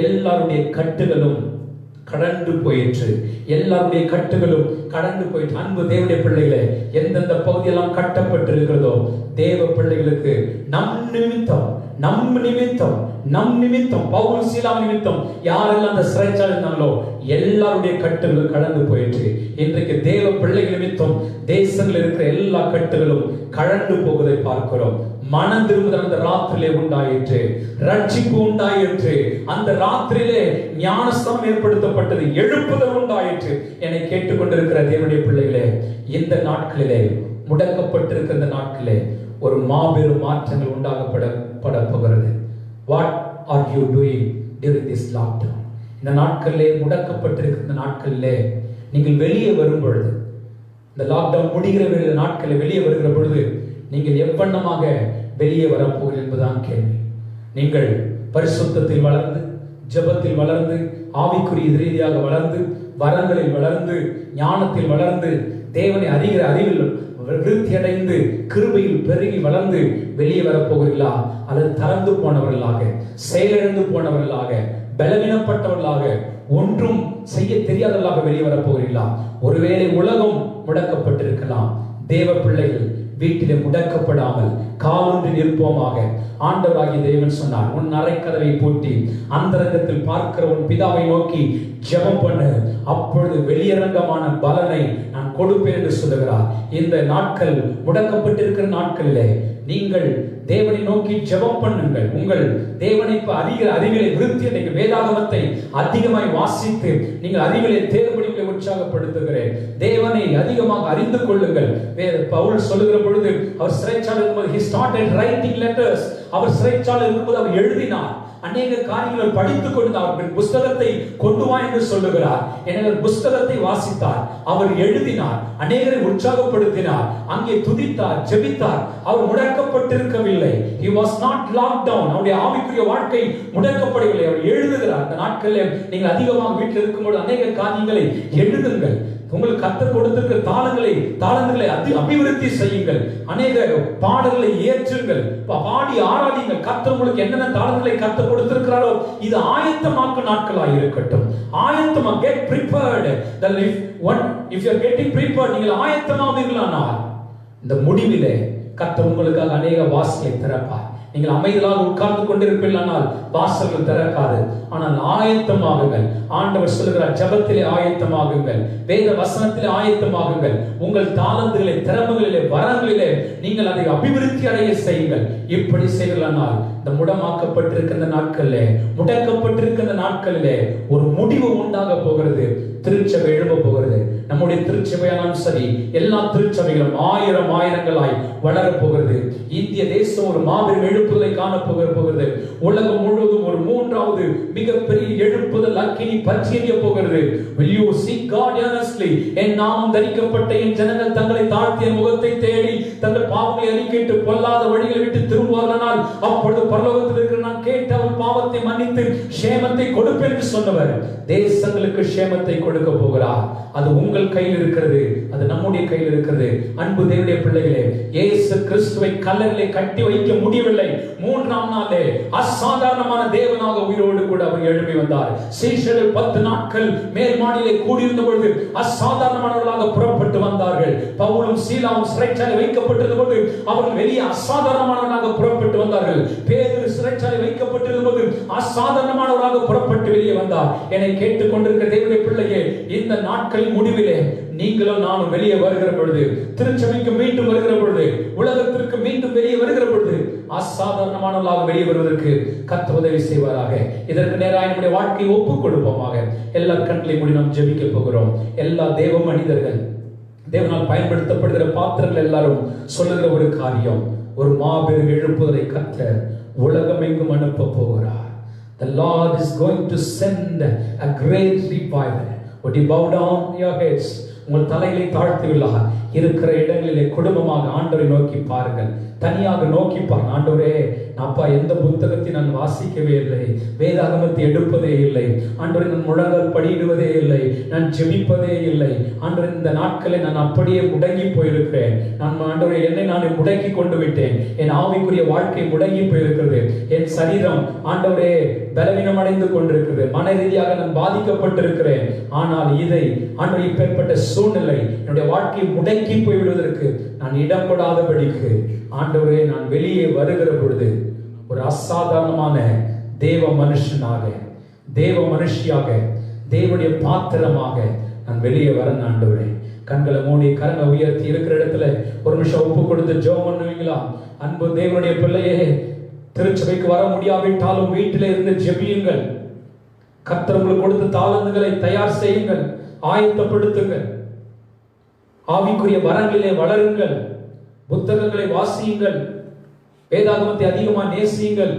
எல்லாருடைய கட்டுகளும் கடந்து போயிற்று. எல்லாருடைய கட்டுகளும் கடந்து போயிற்று. அன்பு தேவனுடைய பிள்ளைகளே, எந்தெந்த பகுதியெல்லாம் கட்டப்பட்டிருக்கிறதோ தேவ பிள்ளைகளுக்கு நம் நிமித்தம் பவுல் சீலா நிமித்தம் யாரெல்லாம் அந்த சிறைச்சாலை இருந்தாங்களோ எல்லாருடைய கட்டுகளும் கடந்து போயிற்று. இன்றைக்கு தேவ பிள்ளைகள் நிமித்தம் தேசங்களில் இருக்கிற எல்லா கட்டுகளும் கடந்து போவதை பார்க்கிறோம். மனம் திரும்புதல் அந்த ராத்திரியிலே உண்டாயிற்று. ரட்சிப்பு உண்டாயிற்று. அந்த ராத்திரியிலே ஞானஸ்தானம் ஏற்படுத்தப்பட்டது. எழுப்புதல் உண்டாயிற்று. என்னை கேட்டுக்கொண்டிருக்கிற தேவனுடைய பிள்ளைகளே, இந்த நாட்களிலே, முடக்கப்பட்டிருக்கிற இந்த நாட்களிலே ஒரு மாபெரும் மாற்றங்கள் உண்டாகப்பட போகிறது. What are you doing during this lockdown? இந்த நாட்களிலே, முடக்கப்பட்டிருக்கிற இந்த நாட்களிலே நீங்கள் வெளியே வரும் பொழுது, இந்த லாக்டவுன் முடிகிற நாட்களில் வெளியே வருகிற பொழுது நீங்கள் எவ்வண்ணமாக வெளியே வரப்போகிறீர்கள் என்பதுதான் கேள்வி. நீங்கள் பரிசுத்தத்தில் வளர்ந்து, ஜெபத்தில் வளர்ந்து, ஆவிக்குரிய ரீதியாக வளர்ந்து, வரங்களில் வளர்ந்து, ஞானத்தில் வளர்ந்து, தேவனை அறிகிற அறிவில் விருத்தி அடைந்து, கிருபையில் பெருகி வளர்ந்து வெளியே வரப்போகிறீர்களா? அல்லது தளர்ந்து போனவர்களாக, செயலிழந்து போனவர்களாக, பலவீனப்பட்டவர்களாக, ஒன்றும் செய்ய தெரியாதவர்களாக வெளியே வரப்போகிறீர்களா? ஒருவேளை உலகம் முடக்கப்பட்டிருக்கலாம். தேவ பிள்ளைகள் வீட்டிலே முடக்கப்படாமல் காலொன்றி நிற்போமாக. ஆண்டவராகிய தேவன் சொன்னார், உன் அறைக்கதவை பூட்டி அந்தரங்கத்தில் பார்க்கிற உன் பிதாவை நோக்கி ஜெபம் பண்ணு, அப்பொழுது வெளியரங்கமான பலனை நான் கொடுப்பேன் என்று சொல்லுகிறார். இந்த நாட்கள், முடக்கப்பட்டிருக்கிற நாட்களிலே நீங்கள் தேவனை நோக்கி ஜெபம் பண்ணுங்கள். உங்கள் தேவனை அதிக அறிவிலை விருத்தி அடைங்க. வேதாகமத்தை அதிகமாய் வாசித்து நீங்கள் அறிவிலை தேர்வுகளை உற்சாகப்படுத்துகிறேன். தேவனை அதிகமாக அறிந்து கொள்ளுங்கள். பவுல் சொல்லுகிற பொழுது அவர் சிறைச்சாலை இருக்கும்போது he started writing letters. அவர் சிறைச்சாலை இருக்கும்போது அவர் எழுதினார். அநேக காரியங்கள் படித்துக் கொண்டு அவர் புஸ்தகத்தை கொண்டு வா என்று சொல்லுகிறார். எனவே புஸ்தகத்தை வாசித்தார், அவர் எழுதினார், அநேகரை உற்சாகப்படுத்தினார், அங்கே துதித்தார், ஜெபித்தார். அவர் முடக்கப்பட்டிருக்கவில்லை. he was not locked down. அவருடைய ஆவிக்குரிய வாழ்க்கை முடக்கப்படவில்லை. அவர் எழுதுகிறார். இந்த நாட்களில் நீங்கள் அதிகமாக வீட்டில் இருக்கும்போது அநேக காரியங்களை எழுதுங்கள். உங்களுக்கு கர்த்தர் கொடுத்திருக்கிற தாளங்களை அபிவிருத்தி செய்யுங்கள். அநேக பாடல்களை ஏற்றுங்கள், பாடி ஆராதிங்கள். கர்த்தர் உங்களுக்கு என்னென்ன தாளங்களை கர்த்தர் கொடுத்திருக்கிறாரோ இது ஆயத்தமாக்கும் நாட்களாக இருக்கட்டும். ஆயத்தமா get prepared. If you are getting prepared, நீங்கள் ஆயத்தமாவீர்களானால் இந்த முடிவிலே கர்த்தர் உங்களுக்காக அநேக வாசலை திறப்பார். நீங்கள் அமைதியாக உட்கார்ந்து கொண்டிருப்பீர்களானால் வாசல்கள் திறக்காது. ஆனால் ஆயத்தமாகுங்கள். ஆண்டவர் சொல்லுகிறார், ஜெபத்திலே ஆயத்தமாகுங்கள், வேத வசனத்திலே ஆயத்தமாகுங்கள். உங்கள் தாளந்துகளை, திறமைகளிலே, வரங்களிலே நீங்கள் அதை அபிவிருத்தி அடைய செய்யுங்கள். இப்படி செய்யலானால் இந்த முடமாக்கப்பட்டிருக்கிற நாட்களிலே, முடக்கப்பட்டிருக்கிற நாட்களிலே ஒரு முடிவு உண்டாக போகிறது. திருச்சபை எழும்ப போகிறது. நம்முடைய திருச்சபையானாலும் சரி, எல்லா திருச்சபைகளும் ஆயிரங்களாய் வளர போகிறது. இந்திய தேசம் ஒரு மாபெரும் எழுப்புதலை காண போகிறது. உலகம் முழுவதும் ஒரு மூன்றாவது மிகப்பெரிய எழுப்புதல் அக்கினி பற்றிய போகிறது. Will you seek God earnestly? என் நாமம் தரிக்கப்பட்ட என் ஜனங்கள் தங்களை தாழ்த்திய முகத்தை தேடி தங்கள் பாவங்களை அறிக்கையிட்டு பொல்லாத வழிகளை விட்டு திரும்புவார்களானால் அப்பொழுது பரலோகத்தில் இருக்கிற நான் கேட்டு அவர் பாவத்தை மன்னித்து சேமத்தை கொடுப்பேன் என்று சொன்னவர் தேசங்களுக்கு சேமத்தை கொடுக்க போகிறார். அது உங்கள் கையில் இருக்கிறது, அது நம்முடைய கையில் இருக்கிறது. அன்பு தேவனுடைய பிள்ளைகளே, இயேசு கிறிஸ்துவை கல்லறையிலே கட்டி வைக்க முடியவில்லை. மூன்றாம் நாளே அசாதாரணமான தேவனாக உயிரோடு கூட அவர் எழும்பி வந்தார். சீஷர்கள் 10 நாட்கள் மேல் மாடியிலே கூடியிருந்த பொழுது அசாதாரணமானவர்களாக புறப்பட்டு வந்தார்கள். பவுலும் சீலாவும் சிறைச்சாலை வைக்கப்பட்டிருந்த பொழுது அவர்கள் வெளியே அசாதாரணமானவர்களாக புறப்பட்டு வந்தார்கள். பேதுரு சிறைச்சாலை வைக்கப்பட்டிருந்த போது அசாதாரணமானவராக புறப்பட்டு வெளியே வந்தார். என்னை கேட்டுக் கொண்டிருக்கிற தேவனுடைய பிள்ளையே, இந்த நாட்களின் முடிவிலே நீங்களும் நானும் வெளியே வருகிற பொழுது, திருச்சபைக்கு மீண்டும் வருகிற பொழுது, உலகத்திற்கு மீண்டும் வெளியே வருகிற பொழுது அசாதாரணமானவர்களாக வெளியே வருவதற்கு கர்த்தர் உதவி செய்வாராக. இதற்கு நேராக நம்முடைய வாழ்க்கையை ஒப்புக் கொடுப்போமாக. எல்லா கண்களையும் மூடி நாம் ஜெபிக்க போகிறோம். எல்லா தேவ மனிதர்கள், தேவனால் பயன்படுத்தப்படுகிற பாத்திரங்கள் எல்லாரும் சொல்லுகிற ஒரு காரியம், ஒரு மாபெரும் எழுப்புதலை கர்த்தர் உலகம் எங்கும் அனுப்ப போகிறார். The Lord is going to send a great revival. Would you bow down your heads? உங்கள் தலைகளை தாழ்த்துவீர்களா? இருக்கிற இடங்களிலே குடும்பமாக ஆண்டவரை நோக்கி பாருங்கள். தனியாக நோக்கி பாருங்கள். ஆண்டவரே, அப்பா, எந்த புத்தகத்தை நான் வாசிக்கவே இல்லை, வேதாகமத்தை எடுப்பதே இல்லை ஆண்டவரே, நான் முழங்கால் படியிடுவதே இல்லை, நான் ஜெபிப்பதே இல்லை ஆண்டவரே. இந்த நாட்களை நான் அப்படியே முடங்கி போயிருக்கிறேன். நான் ஆண்டவரே, என்னை நான் முடக்கி கொண்டு விட்டேன். என் ஆவிக்குரிய வாழ்க்கை முடங்கி போயிருக்கிறது. என் சரீரம் ஆண்டவரே பலவீனம் அடைந்து கொண்டிருக்கிறது. மன ரீதியாக நான் பாதிக்கப்பட்டிருக்கிறேன். ஆனால் இதை ஆண்டவரே, இப்பேற்பட்ட சூழ்நிலை என்னுடைய வாழ்க்கையை முடக்கி போய்விடுவதற்கு நான் இடம் கொடாதபடிக்கு ஆண்டவரே, நான் வெளியே வருகிற பொழுது ஒரு அசாதாரணமான தேவ மனுஷனாக, தேவ மனுஷியாக, தேவனுடைய பாத்திரமாக நான் வெளியே வரேன். ஆண்டவரே, கண்களை மூடி கரங்களை உயர்த்தி இருக்கிற இடத்துல ஒரு நிமிஷம் ஒப்பு கொடுத்து ஜெபம் பண்ணுவீங்களா? அன்பு தேவனுடைய பிள்ளையே, திருச்சபைக்கு வர முடியாவிட்டாலும் வீட்டிலே இருந்து ஜெபியுங்கள். கர்த்தர் உங்களுக்கு கொடுத்த தாளந்துகளை தயார் செய்யுங்கள், ஆயத்தப்படுத்துங்கள். ஆவிக்குரிய வரங்களிலே வளருங்கள், புத்தகங்களை வாசியுங்கள், வேதாகமத்தை அதிகமாக நேசியுங்கள்,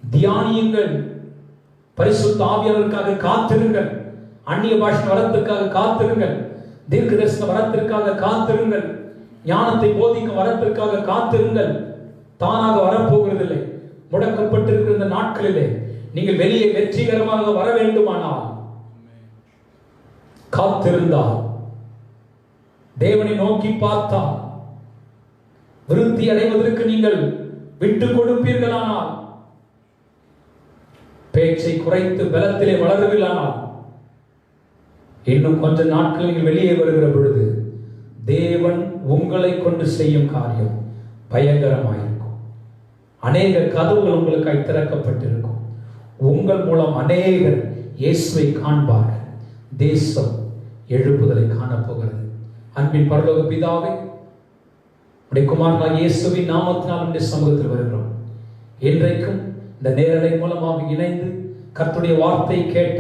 தியானியுங்கள், பரிசுத்த ஆவியானவருக்காக காத்திருங்கள், அந்நிய பாஷை வரத்திற்காக காத்திருங்கள், தீர்க்கதரிசன வரத்திற்காக காத்திருங்கள், ஞானத்தை போதிக்கும் வரத்திற்காக காத்திருங்கள். தானாக வரப்போகிறதில்லை. முடக்கப்பட்டிருக்கிற இந்த நாட்களிலே நீங்கள் வெளியே வெற்றிகரமாக வர வேண்டுமானால் காத்திருந்தால், தேவனை நோக்கி பார்த்தால், விருத்தி அடைவதற்கு நீங்கள் விட்டு கொடுப்பீர்களானால், பேச்சை குறைத்து பலத்திலே வளருவீர்களானால், இன்னும் கொஞ்ச நாட்கள் நீங்கள் வெளியே வருகிற பொழுது தேவன் உங்களை கொண்டு செய்யும் காரியம் பயங்கரமாயிருக்கும். அநேக கதவுகள் உங்களுக்காக திறக்கப்பட்டிருக்கும். உங்கள் மூலம் அநேகர் இயேசுவை காண்பார்கள். தேசம் எழுப்புதலை காணப்போகிறது. அன்பின் பரலோக பிதாவே, உடைய குமாரனாகிய இயேசுவின் நாமத்தினால் உடைய சமூகத்தில் வருகிறோம். இன்றைக்கும் இந்த நேரலை மூலமாக இணைந்து கர்த்தருடைய வார்த்தை கேட்ட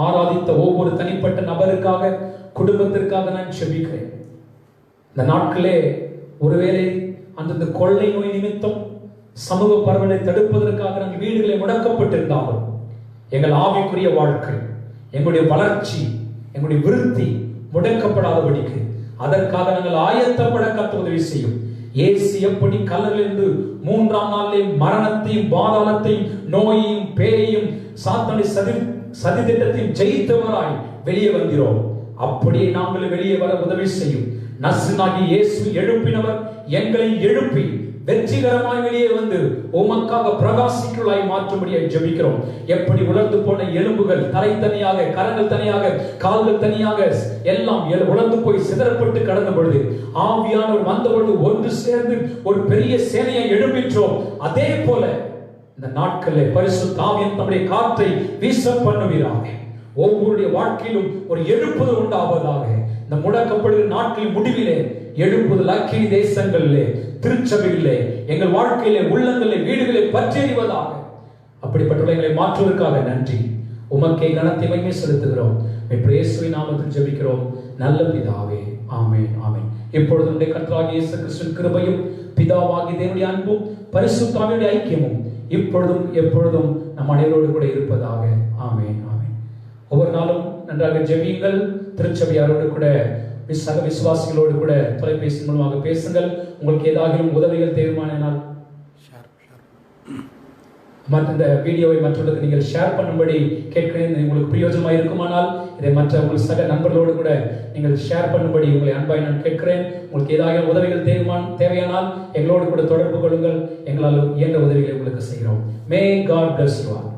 ஆராதித்த ஒவ்வொரு தனிப்பட்ட நபருக்காக, குடும்பத்திற்காக நான் ஜெபிக்கிறேன். இந்த நாட்களே ஒருவேளை அந்த கொள்ளை நோய் நிமித்தம் சமூக பரவலை தடுப்பதற்காக நாங்கள் வீடுகளை முடக்கப்பட்டிருந்தாலும் எங்கள் ஆவிக்குரிய வாழ்க்கை, எங்களுடைய வளர்ச்சி, எங்களுடைய விருத்தி முடக்கப்படாதபடிக்கு அதற்காக நாங்கள் ஆயத்தப்பட கர்த்தர் உதவி செய்யும். இயேசு எப்படி கல்லறையிலிருந்து 3ஆம் நாளிலே மரணத்தையும் பாதாளத்தையும் நோயையும் பேயையும் சாத்தானை சதி திட்டத்தையும் ஜெயித்தவராய் வெளியே வந்தோம், அப்படியே நாங்கள் வெளியே வர உதவி செய்யும். நசரேயனாகிய இயேசு எழுப்பினவர் எங்களை எழுப்பி வெற்றிகரமாய் வெளியே வந்து உமக்காக பிரகாசிக்கலாய் மாற்றும்படியாய் ஜெபிக்கிறோம். எப்படி உலர்ந்து போன எலும்புகள் தலை தனியாக, கரங்கள் தனியாக, கால்கள் தனியாக எல்லாம் உலர்ந்து போய் சிதறப்பட்டு கடந்த பொழுது ஆவியானவர் வந்த பொழுது ஒன்று சேர்ந்து ஒரு பெரிய சேனையை எழுப்பிற்றோம். அதே போல இந்த நாட்களில் பரிசுத்த ஆவியானவர் தம்முடைய காற்றை வீச பண்ணுவீராக. ஒவ்வொருடைய வாழ்க்கையிலும் ஒரு எழுப்புதல் உண்டாவதாக. இந்த முடக்கப்படுகிற நாட்களின் முடிவிலே எழுப்புதல் அக்கினி தேசங்களிலே, திருச்சபையிலே, எங்கள் வாழ்க்கையிலே, உள்ளங்களிலே, வீடுகளை பற்றியறிவதாக. அப்படிப்பட்ட எங்களை மாற்றுவதற்காக நன்றி. உமக்கே கனத்தை மகிமை செலுத்துகிறோம். இயேசுவின் நாமத்தில் ஜெபிக்கிறோம் நல்ல பிதாவே, ஆமென், ஆமென். இப்பொழுது நம்முடைய கர்த்தராகிய இயேசு கிறிஸ்துவின் கிருபையும் பிதாவாகிய தேவனுடைய அன்பும் பரிசுத்த ஆவியுடைய ஐக்கியமும் இப்பொழுதும் எப்பொழுதும் நம் அனைவரோடு கூட இருப்பதாக. ஆமென், ஆமென். ஒவ்வொரு நாளும் நன்றாக ஜெபியுங்கள். திருச்சபையாரோடு கூட, சக விசுவாசிகளோடு கூட தொலைபேசி மூலமாக பேசுங்கள். உங்களுக்கு ஏதாகிலும் உதவிகள் தேவையானால் இந்த வீடியோவை மற்றவர்களுக்கு நீங்கள் ஷேர் பண்ணும்படி கேட்கிறேன். உங்களுக்கு பிரயோஜனமாக இருக்குமானால் இதை மற்ற உங்கள் சக நண்பர்களோடு கூட நீங்கள் ஷேர் பண்ணும்படி உங்களை அன்பாய் நான் கேட்கிறேன். உங்களுக்கு ஏதாவது உதவிகள் தேவையானால் எங்களோடு கூட தொடர்பு கொள்ளுங்கள். எங்களால் இயன்ற உதவிகளை உங்களுக்கு செய்கிறோம். May God bless you all.